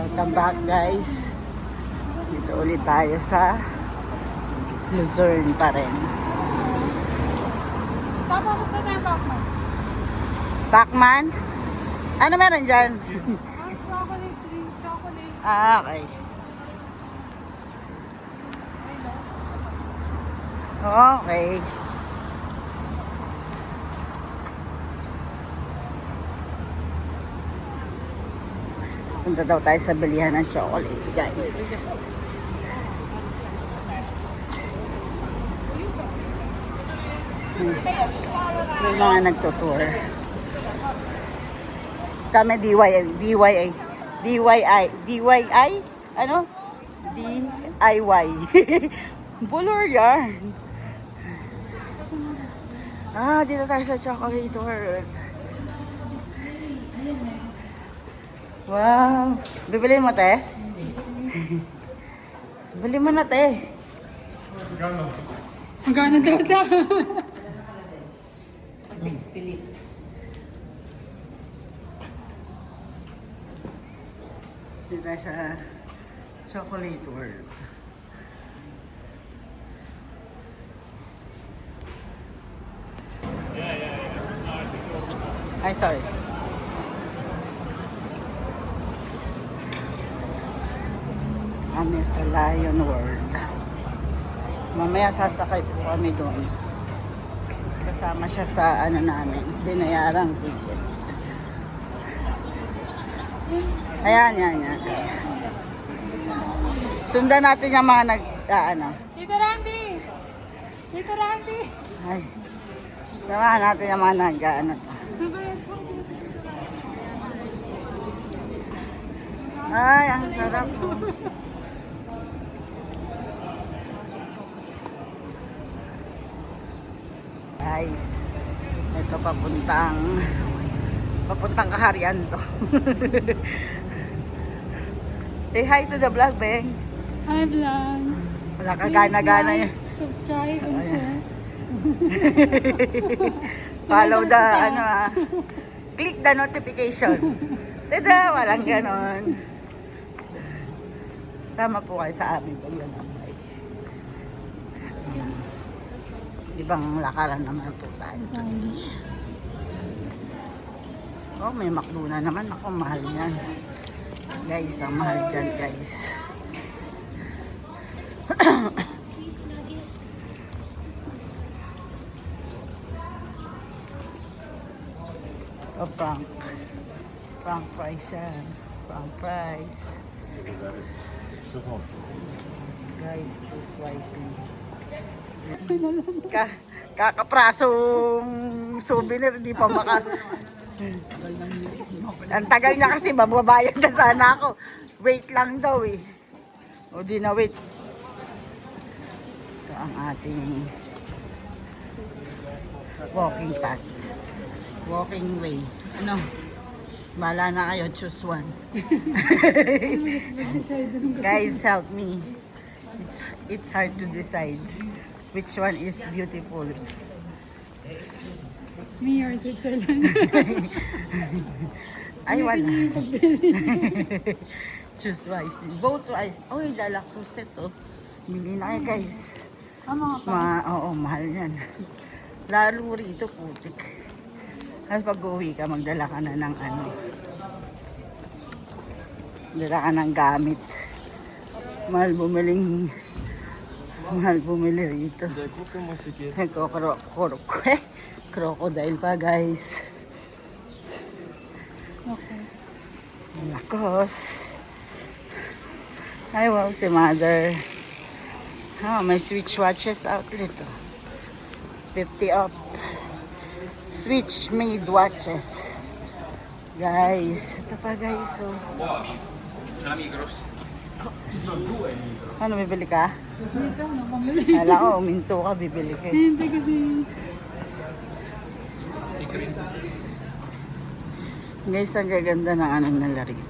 Welcome back guys. Dito ulit tayo sa Luzerne pa rin. Tapos na tayo Pacman. Pacman? Ano meron dyan? Chocolate drink, chocolate. Okay. Okay. Punta daw tayo sa bilihan ng chocolate, guys. May mga nagtutour. Kami DIY. Ano? DIY. Bulor yan. Dito tayo sa chocolate world. Wow. Bibili mo, te? Bili mo na, te. Magkano daw ito? Pilit. Dito tayo sa chocolate world. Ay, sorry. Kami sa Lion World. Mamaya sasakay po kami doon. Kasama siya sa ano namin, binayarang ticket. Ayan. Sundan natin yung mga Tito Randy! Tito Randy! Ay. Samahan natin yung mga to. Ay, ang sarap po. Guys, ito papuntang kaharian to. Say hi to the vlog, Beng. Hi vlog! Wala ka gana-gana yan. Subscribe and share. Follow the, click the notification. Tada, walang ganon. Sama po kayo sa amin paglalakbay. Ibang lakaran naman po tayo. Oh, may McDo na naman. Ako, mahal yan. Guys, ang mahal dyan, guys. Oh, Frank fries yan. Frank fries. Guys, choose wisely. Kakaprasong souvenir, di pa ang tagal niya kasi, mababayad na sana ako. Wait lang daw eh. O di na wait. Ito ang ating walking path. Walking way. Ano? Bahala na kayo, choose one. Guys, help me. It's hard to decide which one is beautiful. Me or Switzerland? Ay, wala. Choose wisely. Both wise. Oy, dala cruset oh. Bili na kayo, guys. Oo, mahal yan. Lalo rito, putik. At pag uwi ka, magdala ka na ng dala ka ng gamit. Mahal bumili rito. Crocodile pa, guys. Okay. Lakos. Ay, wow, si mother. May Switch watches outlet. 50 off. Switch made watches. Guys, ito pa guys. So. Ano, bibili ka? Ikaw na pamili. Kala ko, uminto ka, bibili ka. Hindi kasi. Guys, ang gaganda ng nala rito.